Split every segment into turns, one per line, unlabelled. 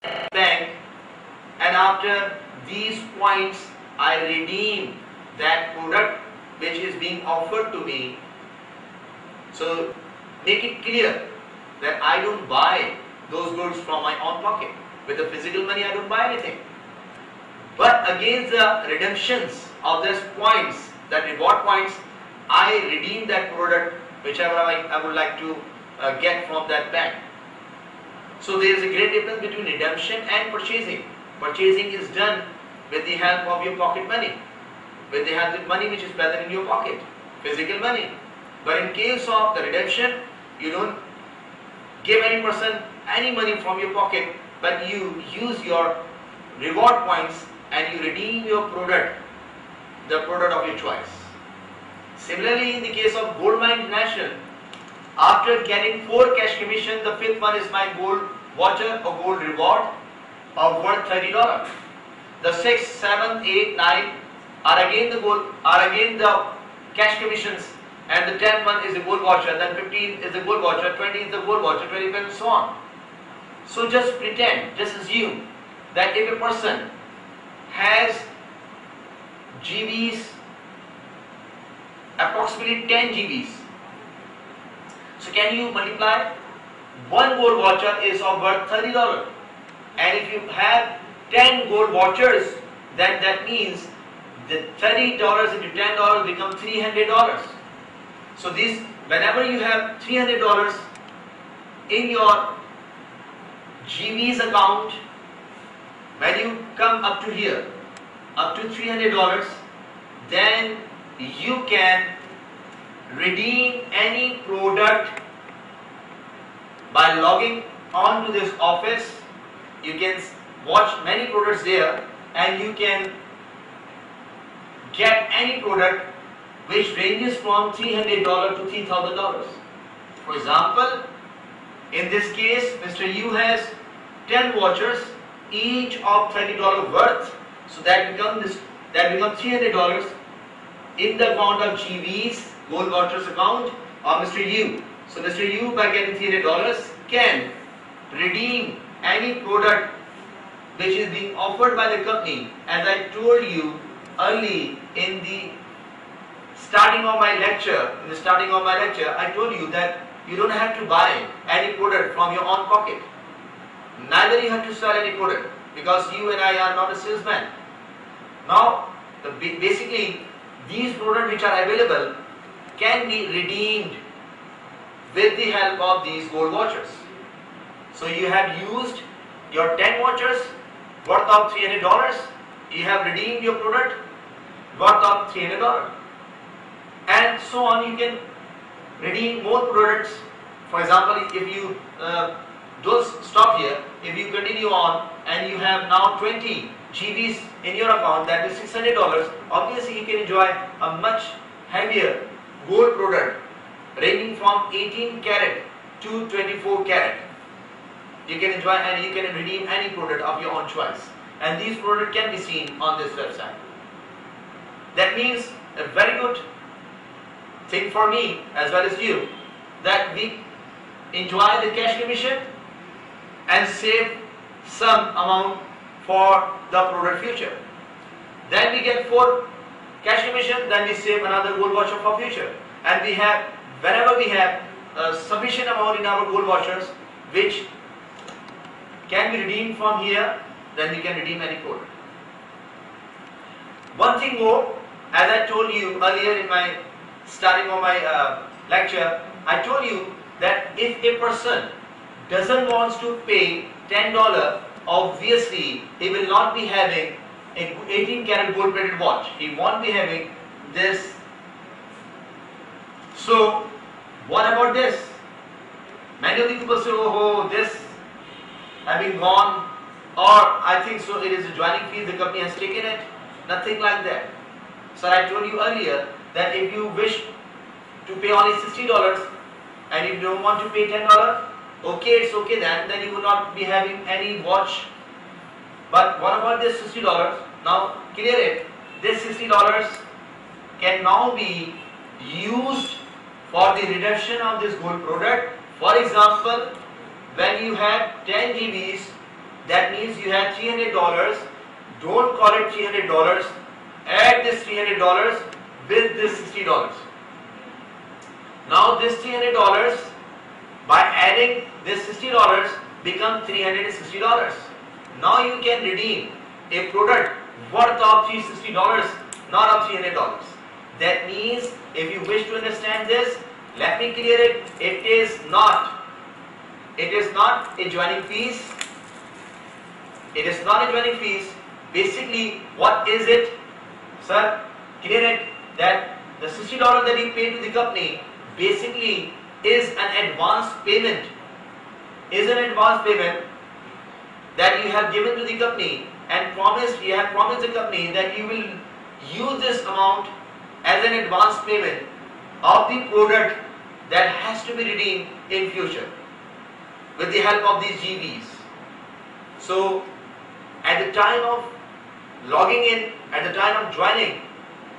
bank, and after these points I redeem that product which is being offered to me. So make it clear that I don't buy those goods from my own pocket. With the physical money I don't buy anything. But against the redemptions of these points, that reward points, I redeem that product whichever I would like to get from that bank. So there is a great difference between redemption and purchasing. Purchasing is done with the help of your pocket money, with the help of money which is present in your pocket, physical money. But in case of the redemption, you don't give any person any money from your pocket, but you use your reward points and you redeem your product, the product of your choice. Similarly, in the case of Goldmine International, after getting 4 cash commission, the 5th one is my gold voucher or gold reward of worth $30. The 6th, 7th, 8th, 9th are again the cash commissions, and the 10th one is the gold voucher, then 15th is the gold voucher, 20th is the gold voucher, 25th and so on. So just pretend, just assume that if a person has GBs, approximately 10 GBs, so can you multiply? One gold voucher is of worth $30, and if you have 10 gold vouchers, then that means the $30 into $10 become $300. So this, whenever you have $300 in your GB's account, when you come up to here, up to $300, then you can redeem any product by logging on to this office. You can watch many products there, and you can get any product which ranges from $300 to $3,000. For example, in this case, Mr. Yu has 10 vouchers, each of $30 worth, so that becomes $300 in the account of GV's gold vouchers account of Mr. Yu. So Mr. Yu, by getting $300, can redeem any product which is being offered by the company. As I told you early in the starting of my lecture, I told you that you don't have to buy any product from your own pocket. Neither you have to sell any product, because you and I are not a salesman. Now, basically, these products which are available can be redeemed with the help of these gold vouchers. So you have used your 10 vouchers worth of $300, you have redeemed your product worth of $300, and so on. You can redeem more products. For example, if you don't stop here, if you continue on and you have now 20 GBs in your account, that is $600, obviously you can enjoy a much heavier gold product ranging from 18 karat to 24 karat. You can enjoy and you can redeem any product of your own choice, and these products can be seen on this website. That means a very good thing for me as well as you, that we enjoy the cash commission and save some amount for the product future. Then we get 4 cash commission, then we save another gold voucher for future, and we have, whenever we have a sufficient amount in our gold vouchers which can be redeemed from here, then we can redeem any product. One thing more, as I told you earlier in my starting of my lecture, I told you that if a person doesn't want to pay $10, obviously he will not be having an 18 karat gold plated watch. He won't be having this. So what about this? Many of the people say, oh, this having gone, or I think so it is a joining fee, the company has taken it. Nothing like that. So I told you earlier that if you wish to pay only $60 and if you don't want to pay $10, okay, it's okay then you will not be having any watch. But what about this $60? Now clear it. This $60 can now be used for the redemption of this gold product. For example, when you have 10 GBs That means you have $300. Don't call it $300. Add this $300 with this $60. Now this $300 by adding this $60 become $360. Now you can redeem a product worth of $360, not of $300. That means if you wish to understand this, let me clear it. It is not a joining fees. It is not a joining fees. Basically, what is it? Sir, clear it that the $60 that you pay to the company basically is an advance payment. Is an advance payment that you have given to the company and you have promised the company that you will use this amount as an advance payment of the product that has to be redeemed in future with the help of these GBs. So at the time of logging in, at the time of joining,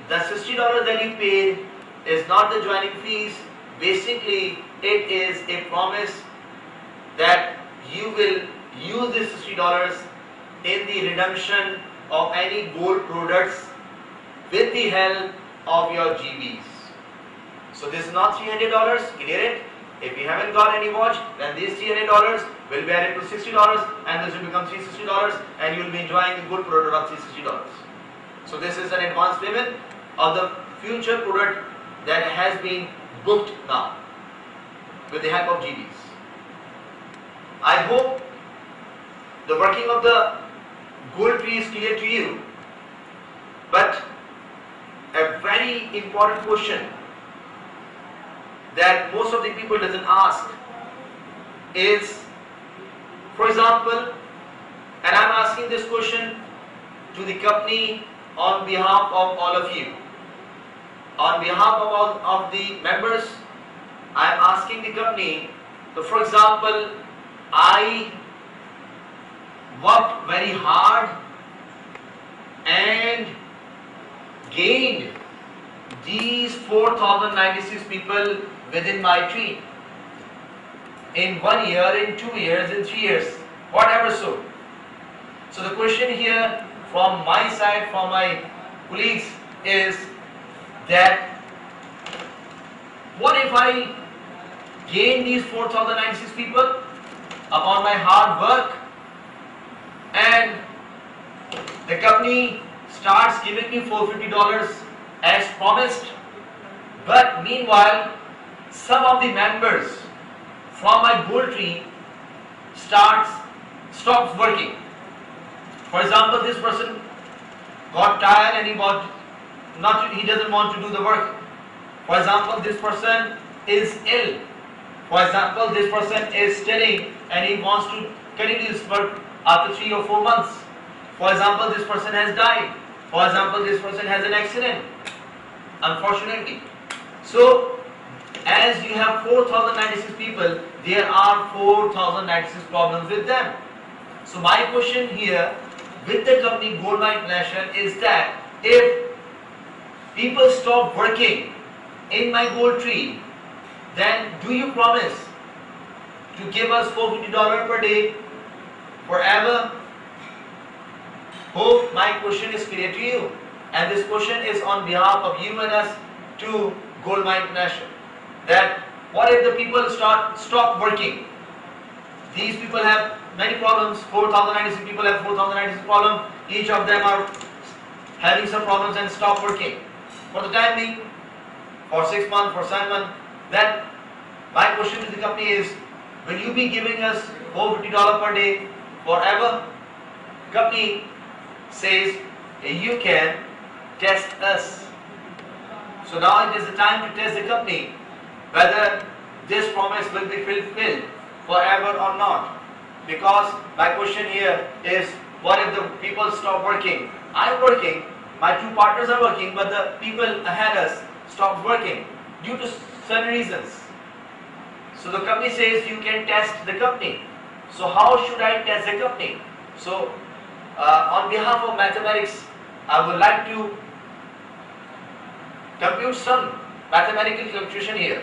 the $60 that you paid is not the joining fees. Basically, it is a promise that you will use this $60 in the redemption of any gold products with the help of your GBs. So this is not $300, clear it. If you haven't got any watch, then these $300 will be added to $60 and this will become $360 and you will be enjoying the good product of $360. So this is an advance payment of the future product that has been booked now with the help of GBs. I hope the working of the gold tree is clear to you, but a very important question that most of the people doesn't ask is, for example, and I'm asking this question to the company on behalf of all of you, on behalf of all of the members, I'm asking the company, so for example, I worked very hard and gained these 4,096 people within my team in 1 year, in 2 years, in 3 years, whatever so. So the question here from my side, from my colleagues is that what if I gain these 4,096 people upon my hard work and the company starts giving me $450 as promised, but meanwhile some of the members from my gold tree stops working. For example, this person got tired and he doesn't want to do the work. For example, this person is ill. For example, this person is studying and he wants to continue his work after 3 or 4 months. For example, this person has died. For example, this person has an accident, unfortunately. So, as you have 4,096 people, there are 4,096 problems with them. So my question here with the company Goldmine International is that if people stop working in my gold tree, then do you promise to give us $450 per day forever? Hope my question is clear to you. And this question is on behalf of you and us to Goldmine International. That what if the people stop working? These people have many problems. 4,096 people have 4,096 problems. Each of them are having some problems and stop working. For the time being, for 6 months, for 7 months, then my question to the company is, will you be giving us $450 per day forever? Company says, you can test us. So now it is the time to test the company whether this promise will be fulfilled forever or not. Because my question here is, what if the people stop working? I'm working, my 2 partners are working, but the people ahead us stopped working due to certain reasons. So the company says you can test the company. So how should I test the company? So on behalf of mathematics, I would like to compute some mathematical computation here.